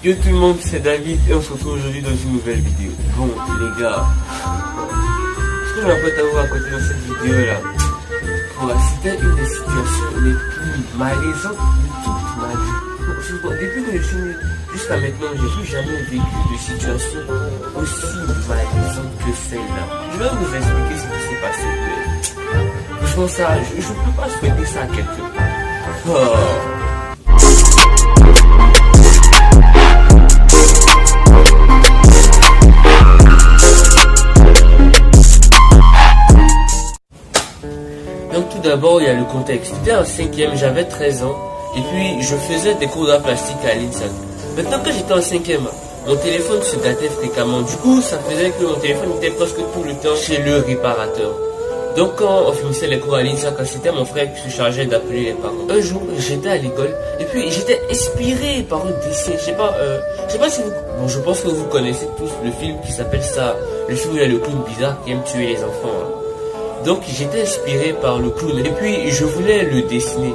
Yo tout le monde, c'est David et on se retrouve aujourd'hui dans une nouvelle vidéo. Bon les gars, ce que j'ai un peu à vous raconter dans cette vidéo là, c'était une des situations les plus malaisantes de toute ma vie. Depuis que je suis né jusqu'à maintenant, j'ai jamais vécu de situation aussi malaisante que celle-là. Je vais vous expliquer ce qui s'est passé. Franchement ça, je ne peux pas souhaiter ça à quelqu'un. Donc tout d'abord, il y a le contexte. J'étais en 5e, j'avais 13 ans. Et puis, je faisais des cours d'art plastique à l'INSA. Maintenant, quand j'étais en 5e, mon téléphone se gâtait fréquemment. Du coup, ça faisait que mon téléphone était presque tout le temps chez le réparateur. Donc, quand on finissait les cours à l'INSA, c'était mon frère qui se chargeait d'appeler les parents. Un jour, j'étais à l'école et puis j'étais inspiré par un dessin. Je sais pas si vous... Bon, je pense que vous connaissez tous le film qui s'appelle ça. Le film où il y a le clown bizarre qui aime tuer les enfants. Donc, j'étais inspiré par le clown et puis je voulais le dessiner.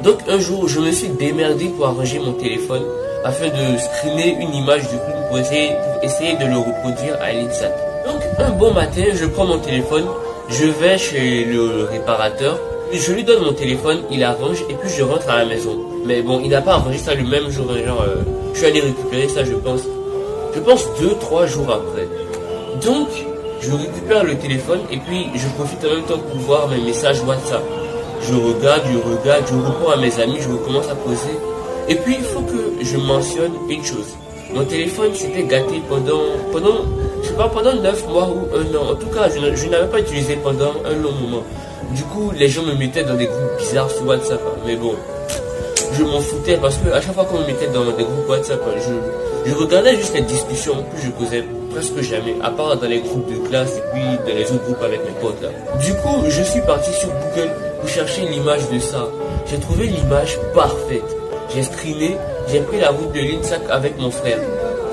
Donc un jour, je me suis démerdé pour arranger mon téléphone afin de screener une image du clown pour essayer de le reproduire à l'INSA. Donc un bon matin, je prends mon téléphone, je vais chez le réparateur, je lui donne mon téléphone, il arrange et puis je rentre à la maison. Mais bon, il n'a pas arrangé ça le même jour, genre, je suis allé récupérer ça, je pense 2-3 jours après. Donc, je récupère le téléphone et puis je profite en même temps pour voir mes messages WhatsApp. Je regarde, je réponds à mes amis, je recommence à poser. Et puis, il faut que je mentionne une chose. Mon téléphone s'était gâté pendant 9 mois ou 1 an. En tout cas, je n'avais pas utilisé pendant un long moment. Du coup, les gens me mettaient dans des groupes bizarres sur WhatsApp. Mais bon, je m'en foutais parce que à chaque fois qu'on me mettait dans des groupes WhatsApp, je regardais juste les discussions que je posais presque jamais, à part dans les groupes de classe et puis dans les autres groupes avec mes potes là. Du coup, je suis parti sur Google pour chercher l'image de ça. J'ai trouvé l'image parfaite. J'ai screené, j'ai pris la route de l'INSA avec mon frère.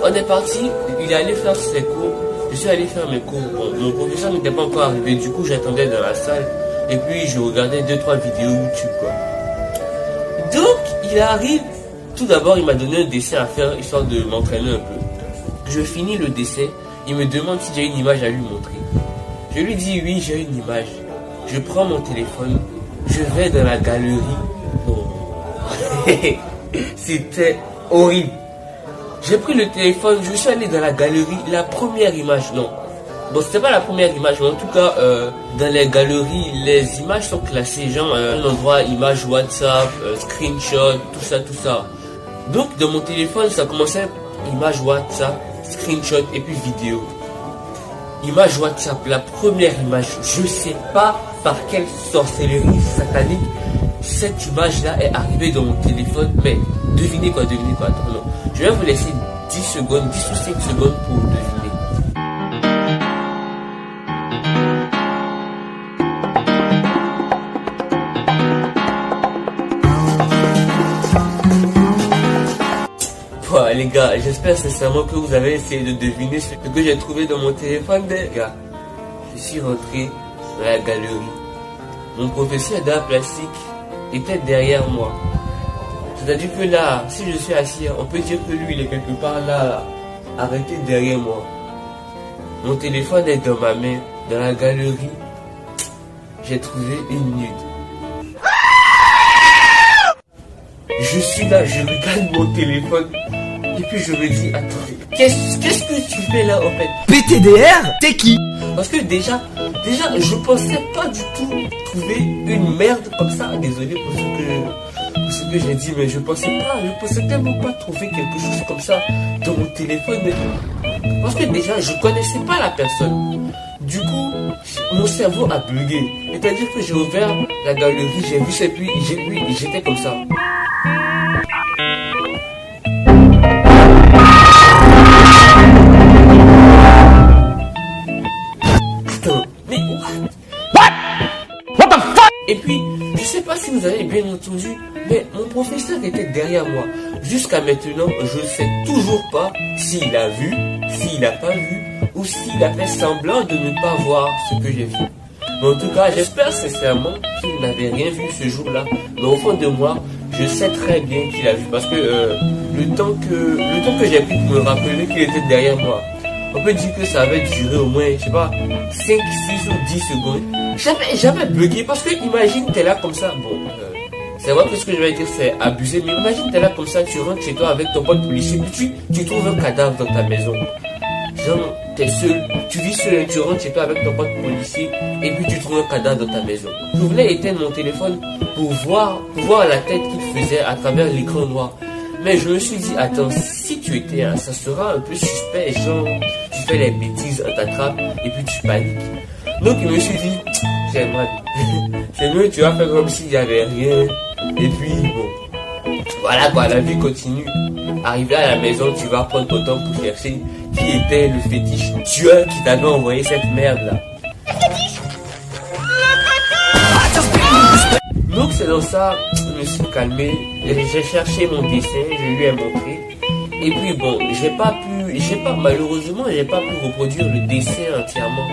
On est parti, il est allé faire ses cours, je suis allé faire mes cours. Bon, mon professeur n'était pas encore arrivé, du coup j'attendais dans la salle et puis je regardais 2-3 vidéos YouTube quoi. Donc, il arrive, tout d'abord il m'a donné un dessin à faire histoire de m'entraîner un peu. Je finis le dessin, il me demande si j'ai une image à lui montrer. Je lui dis oui, j'ai une image. Je prends mon téléphone, je vais dans la galerie. Oh. C'était horrible. J'ai pris le téléphone, je suis allé dans la galerie, la première image, non. Bon, c'était pas la première image, mais en tout cas, dans les galeries, les images sont classées, genre un endroit, image WhatsApp, screenshot, tout ça. Donc, dans mon téléphone, ça commençait image WhatsApp, screenshot et puis vidéo. Image WhatsApp, la première image, je sais pas par quelle sorcellerie satanique cette image là est arrivée dans mon téléphone, mais devinez quoi, attends, non. Je vais vous laisser 10 secondes, 10 ou 5 secondes pour deviner. Les gars, j'espère sincèrement que vous avez essayé de deviner ce que j'ai trouvé dans mon téléphone. Les gars, je suis rentré dans la galerie. Mon professeur d'art plastique était derrière moi. C'est-à-dire que là, si je suis assis, on peut dire que lui, il est quelque part là, arrêté derrière moi. Mon téléphone est dans ma main, dans la galerie. J'ai trouvé une nude. Je suis là, je regarde mon téléphone. Et puis je me dis, attendez, qu'est-ce que tu fais là en fait? PTDR, t'es qui? Parce que déjà, je pensais pas du tout trouver une merde comme ça. Désolé pour ce que j'ai dit, mais je pensais tellement pas trouver quelque chose comme ça dans mon téléphone. Parce que déjà, je connaissais pas la personne. Du coup, mon cerveau a bugué. C'est-à-dire que j'ai ouvert la galerie, j'ai vu ça, et puis j'étais comme ça. Et puis, je sais pas si vous avez bien entendu, mais mon professeur était derrière moi. Jusqu'à maintenant, je ne sais toujours pas s'il a vu, s'il n'a pas vu, ou s'il a fait semblant de ne pas voir ce que j'ai vu. Mais en tout cas, j'espère sincèrement qu'il n'avait rien vu ce jour-là. Mais au fond de moi, je sais très bien qu'il a vu. Parce que le temps le temps que j'ai pris pour me rappeler qu'il était derrière moi, on peut dire que ça avait duré au moins, je sais pas, 5, 6 ou 10 secondes. J'avais bugué parce que imagine, t'es là comme ça. Bon, c'est vrai que ce que je vais dire, c'est abusé, mais imagine, t'es là comme ça, tu rentres chez toi avec ton pote policier, puis tu trouves un cadavre dans ta maison. Genre, t'es seul, tu vis seul, tu rentres chez toi avec ton pote policier, et puis tu trouves un cadavre dans ta maison. Je voulais éteindre mon téléphone pour voir la tête qu'il faisait à travers l'écran noir. Mais je me suis dit, attends, si tu étais ça sera un peu suspect, genre, tu fais les bêtises, on t'attrape, et puis tu paniques. Donc je me suis dit, c'est mal. C'est mieux, tu vas faire comme s'il n'y avait rien. Et puis, bon, voilà quoi, la vie continue. Arrivé à la maison, tu vas prendre ton temps pour chercher qui était le fétiche tueur qui t'avait envoyé cette merde là. Donc c'est dans ça, je me suis calmé, j'ai cherché mon dessin, je lui ai montré. Et puis bon, malheureusement, j'ai pas pu reproduire le dessin entièrement.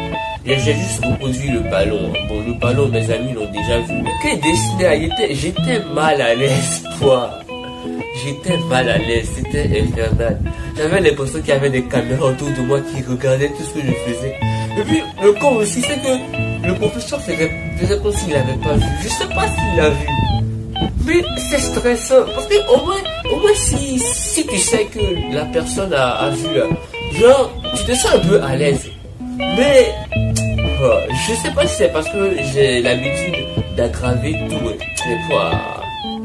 J'ai juste reproduit le ballon. Bon, le ballon, mes amis l'ont déjà vu. Que dessiner, j'étais mal à l'aise, quoi. J'étais mal à l'aise, c'était infernal. J'avais l'impression qu'il y avait des caméras autour de moi qui regardaient tout ce que je faisais. Et puis, le con aussi, c'est que le professeur faisait comme s'il n'avait pas vu. Je sais pas s'il l'a vu. Mais c'est stressant. Parce que au moins si tu sais que la personne a vu là, genre, tu te sens un peu à l'aise. Mais, je sais pas si c'est parce que j'ai l'habitude d'aggraver tout. Mais quoi,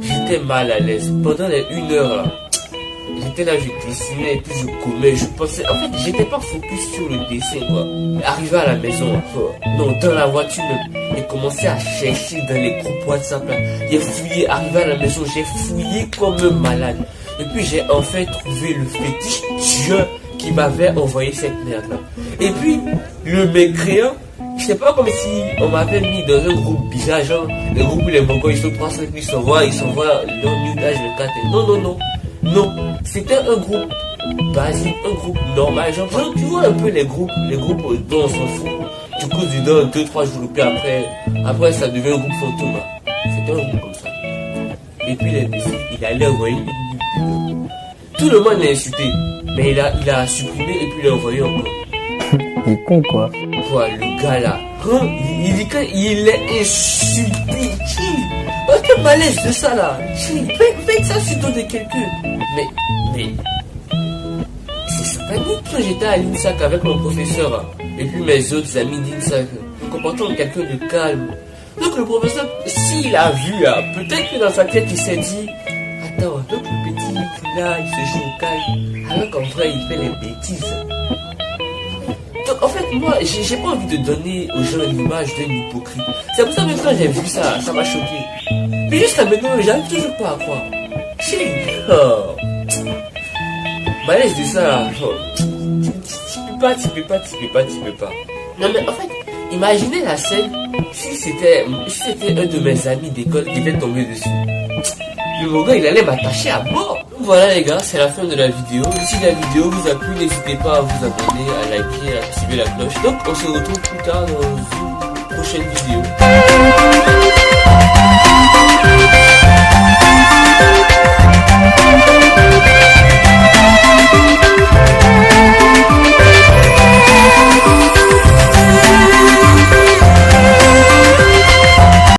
j'étais mal à l'aise. Pendant les 1 heure là, j'étais là, je dessinais et puis je commais, je pensais. En fait, j'étais pas focus sur le dessin quoi. Arrivé à la maison, non, dans la voiture même, j'ai commencé à chercher dans les groupes WhatsApp là. J'ai fouillé, arrivé à la maison, j'ai fouillé comme un malade. Et puis j'ai enfin trouvé le fétiche tueur qui m'avait envoyé cette merde là. Et puis, le mécréant, c'est pas comme si on m'avait mis dans un groupe bizarre, genre, le groupe où les Mongols, ils sont 300, ils s'envoient leur new âge 24. Non, c'était un groupe basique, un groupe normal, genre, tu vois un peu les groupes dont on s'en fout. Tu cours dedans 2-3 jours, puis après ça devient un groupe fantôme. C'était un groupe comme ça. Et puis l'imbécile, il allait envoyer une vidéo. Tout le monde l'a insulté, mais il a supprimé et puis il l'a envoyé encore. Il est con quoi. Voilà, le gars là, il dit qu'il est insulté. Oh, quel malaise de ça là. Faites ça sur le dos de quelqu'un. Mais, c'est satanique. Quand j'étais à l'INSAC avec mon professeur et puis mes autres amis d'INSAC, me comportant de quelqu'un de calme. Donc le professeur, s'il a vu, peut-être que dans sa tête il s'est dit, attends, donc le petit là, il se joue au calme, alors qu'en vrai il fait les bêtises. Donc en fait moi j'ai pas envie de donner aux gens l'image d'un hypocrite. C'est pour ça que quand j'ai vu ça, ça m'a choqué. Mais jusqu'à maintenant j'arrive toujours pas à croire. Malaise de ça, tu peux pas. Non mais en fait, imaginez la scène si c'était un de mes amis d'école qui était tombé dessus. Le Mongo il allait m'attacher à mort. Voilà les gars, c'est la fin de la vidéo. Si la vidéo vous a plu, n'hésitez pas à vous abonner, à liker, à activer la cloche. Donc on se retrouve plus tard dans une prochaine vidéo.